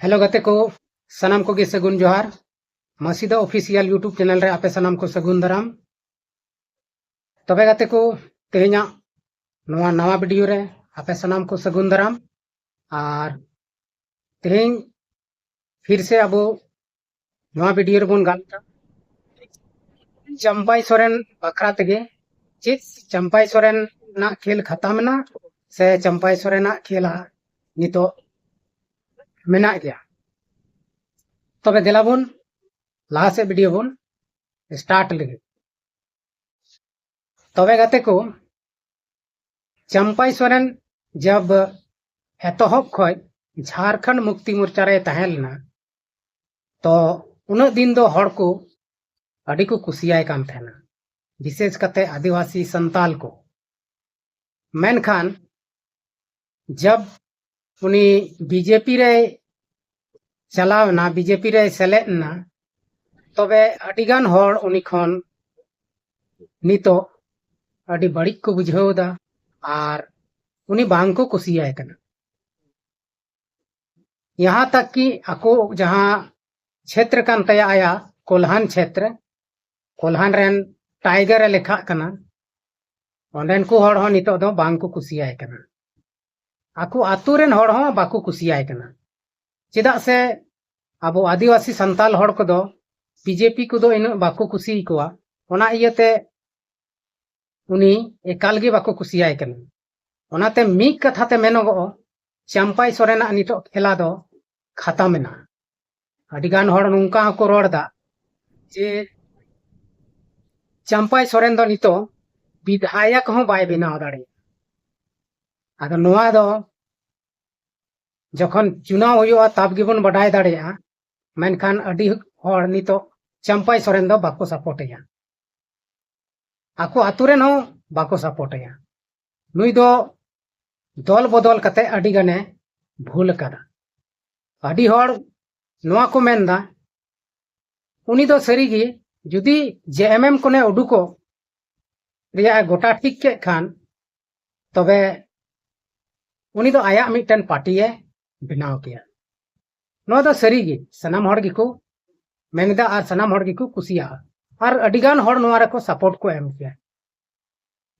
Hello गते को सनाम को गे सगुन जोहार मसीदा ऑफिशियल यूट्यूब चैनल रे आपे सनाम को सगुन दाराम तबे गते को तेहेኛ नवा नवा वीडियो रे आपे सनाम को सगुन दाराम और तेहेñ फिर से अब नवा वीडियो रे बोन गालता चंपाई सोरेन बखरा तेगे चेत चंपाई सोरेन ना खेल खत्म ना से चंपाई सोरेन ना खेल नितो मेना गया तबे देला बोन लाहा से वीडियो बोन स्टार्ट लगे तबे गते को चंपाई सोरेन जब एतहब खय झारखंड मुक्ति मोर्चा रे तहें लेना तो उन दिन दो हड़ को अड़ी को कुसियाय कान थेना विशेष कते आदिवासी संताल को मेनखान जब उनी बीजेपी रे चलावना बीजेपी रे सेलेदना तबे अडिगान हड़ उनी खन नितो अड़ी बड़िक को बुझावदा और उनी बांग को कुसियाय कना यहाँ तक कि आको जहाँ क्षेत्र कान तया आया कोल्हान क्षेत्र कोल्हान रेन टाइगर लेखा कना ओंडेन को हड़ हो नितो दो बांग को कुसियाय कना आको आतु रेन हड़ हो बाको कुसियाय कना चेदा से अब आदिवासी संताल हड़ को दो बीजेपी को दो इन बाको कुसी कोआ ओना इयते उनी एकाल गे बाको कुसियाय कना ओनाते मिक कथाते मेनोगो चंपाई सोरेना नितो खेला दो खत्म ना अडिगान हड़ नुंका को रोड़दा जे चंपाई सोरेन दो नितो विधायक हो बाय बनाव दाड़े आदो नोआ दो जखन चुनाव होयोआ तब गेबन बडाय दाड़ेया मेनखान अडी हड़ नितो चंपाई सोरेन दो बाको सपोर्टया आको आतुरेन हो बाको सपोर्टया नुई दो दल बदल कते अडी गने भूल कदा अडी हड़ नोआ को मेनदा उनी दो सरीगी जुदी जेएमएम कोने उडुको रिया गोटा ठीक के खान तबे उनी दो आया मिटन पार्टीए बनाव किया नो दो सरीगी सनाम हड़ गिको मेनदा और सनाम हड़ गिको कुसिया और अडिगान हड़ नोआ रे को सपोर्ट को एम किया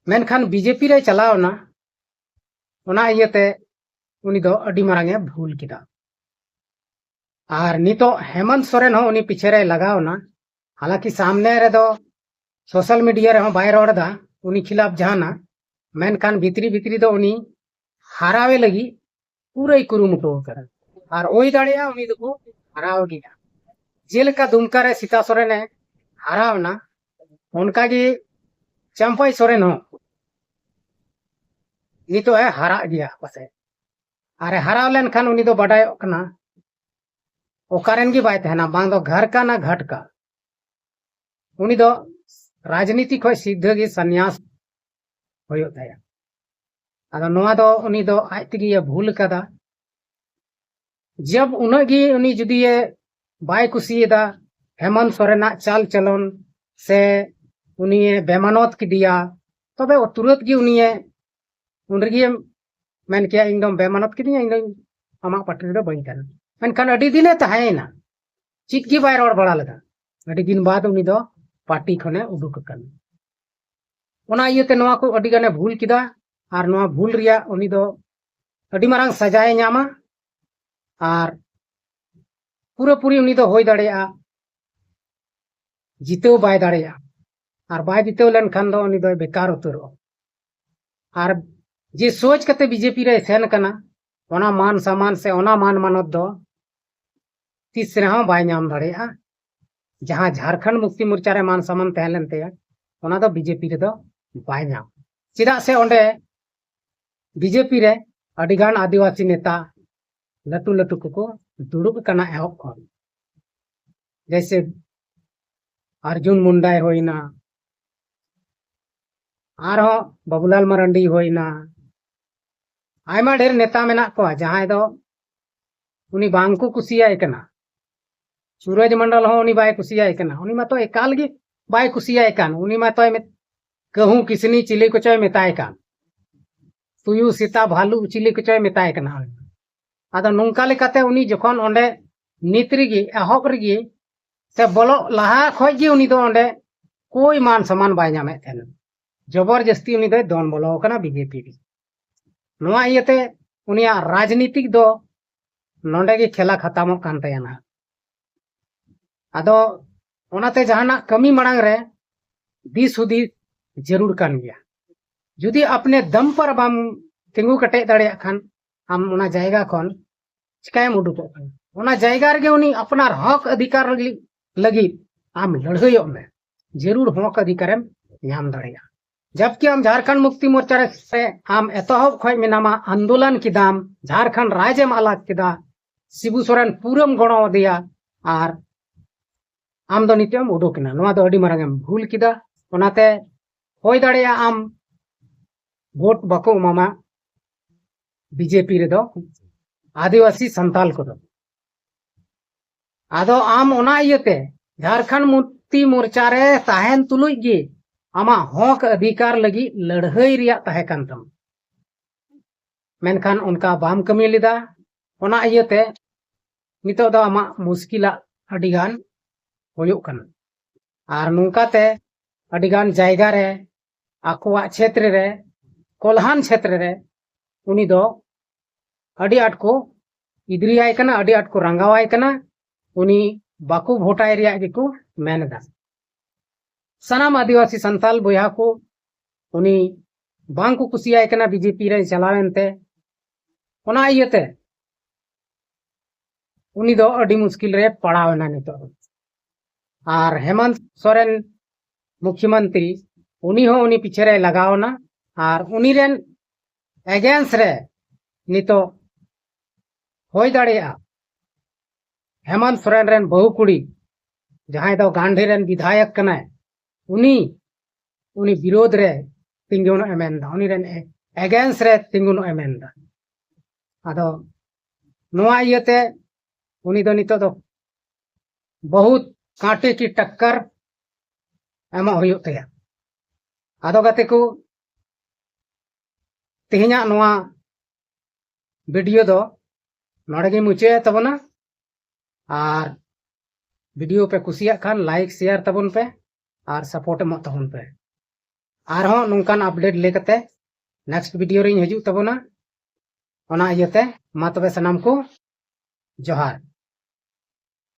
मेनखान बीजेपी रे चलावना ओना इयते उनी दो अडी मारांगे भूल किदा और नितो हेमंत सोरेन हो उनी पीछे रे लगावना हालांकि सामने रे दो सोशल मीडिया रे हो बाय रोड़दा उनी खिलाफ जाना मेनखान भीतरी भीतरी दो उनी हारावे लगी पूरा कुरुमुटो कर और ओई दाड़िया उनी दो हराव गया जेलका दुमका रे सीता सोरेन ने हरावना उनका गी चंपाई सोरेन हो नितो है हरा गया पासे अरे हराव लेन खान उनी दो बडाय कना ओकारेन गी बाय तहना बांग दो घर का ना घट का उनी दो राजनीति खो सीधे गी सन्यास होयो ताया आदो नोआ दो उनी दो आयतगी ये भूल कदा जब उनगी उनी जुदी ये बाय कुसीदा हेमंत सोरेना चाल चलन से उनी बेमानत किदिया तबे तुरंत गी उनी उनगी मेन किया एकदम बेमानत किदिया एकदम आमा पार्टी दो बइन कना मेनखान अडी दिने तहायना चित गी बाय रोड बड़ा लगा अडी दिन बाद उनी दो पार्टी खने उडुक कना ओना इयते नोआ को अडी गने भूल किदा और नोआ भूल रिया उनी दो अडी मारांग सजाए न्यामा और पूरा पूरी उनी दो होय दाड़ेया जितेव बाय दाड़ेया और बाय जितेव लेन खान दो उनी दो बेकार उतरो और जे सोच कते बीजेपी रे सेन कना ओना मान सम्मान से ओना मान मानत दो तीस रहा बाय नाम दाड़ेया जहां झारखंड मुक्ति मोर्चा रे मान सम्मान तहलेन ते ओना दो बीजेपी रे दो बाय नाम चिदा से ओंडे बीजेपी रे अडिगान आदिवासी नेता लटू लटू को दुड़ुब कना एहब खन जैसे अर्जुन मुंडाय होइना आरो बाबूलाल मरंडी होइना आयमा ढेर नेता मेना को जहां दो उनी बांग को कुसियाय कना सूरज मंडल हो उनी बाय कुसियाय कना उनी मा तो एकाल गे बाय कुसियाय कान उनी मा तो कहूं किसनी चिली को चय मेताय कान तुयु सीता भालू चिली को चय मेताय कना आदो नोंका लेकाते उनी जखन ओंडे नित रेगी एहब रेगी से बोलो लहा खoj गे उनी दो ओंडे कोई मान सम्मान बाय ᱧᱟᱢᱮᱫ ᱛᱟᱦᱮᱱᱟ जबरदस्ती उनी दो दोन बोलो कना बीजेपी री नोआ इयते उनिया राजनीतिक दो नोंडे गे खेला खत्मोग कान तायाना आदो ओनाते जहाना कमी मड़ांग रे दिस हुदी जरूर कान गया जुदी अपने दम पर बाम तिंगु कटे दाड़े खान आम ओना जायगा खन चिकायम उडुकोग कान ओना जायगा रे उनी अपनार हक अधिकार लगी आम लड़हइयोग में जरूर हक अधिकारम ᱧᱟᱢ दाड़ेया जबकि हम झारखंड मुक्ति मोर्चा से आम एतहब खज मेनामा आंदोलन किदाम झारखंड राज्यम अलग किदा शिबू सोरेन पूरम गणो दिया और आम दो नित्यम उडुकना नोआ दो अडी मारांगम भूल किदा ओनाते होय दाड़ेया आम वोट बाको मामा बीजेपी रे दो आदिवासी संताल को दो आदो आम ओना इयते झारखंड मुक्ति मोर्चा रे ताहेन तुलुज गे आमा हक अधिकार लगी लड़हई रिया ताहे कान तम मेनखान उनका बाम कमी लेदा ओना इयते नितो दो आमा मुश्किला अडिगान होयुग कना आर नुंकाते अडिगान जायगा रे आकुआ क्षेत्र रे कोल्हान क्षेत्र रे उनी दो अडी आट को इद्रियाय कना अडी आट को रंगावाय कना उनी बाकू भोटाय रिया गेको मेनदा सनाम आदिवासी संताल बोया को उनी बांग को कुसियाय कना बीजेपी रे चलावेनते ओना इयते उनी दो अडी मुश्किल रे पड़ावना नितो और हेमंत सोरेन मुख्यमंत्री उनी हो उनी पीछे रे लगावना और उनी रेन एगेंस्ट रे नितो होय दाड़ेया हेमंत सोरेन रेन बहु कुड़ी जहां दो गांधी रेन विधायक कना उनी विरोध रे तिंगुन एमेंदा उनी रेन एगेंस्ट रे तिंगुन एमेंदा आदो नोआ इयते उनी दो नितो दो बहुत कांटे की टक्कर एम हुयुग तया आदो गाते को तेहना नोआ वीडियो दो नोडे गे मुचे तबना और वीडियो पे कुसिया खान लाइक शेयर तबन पे और सपोर्ट एम तबन पे और हो नोंकान अपडेट लेकते नेक्स्ट वीडियो रे हजू तबना ओना इयते मा तबे सनाम को जोहार।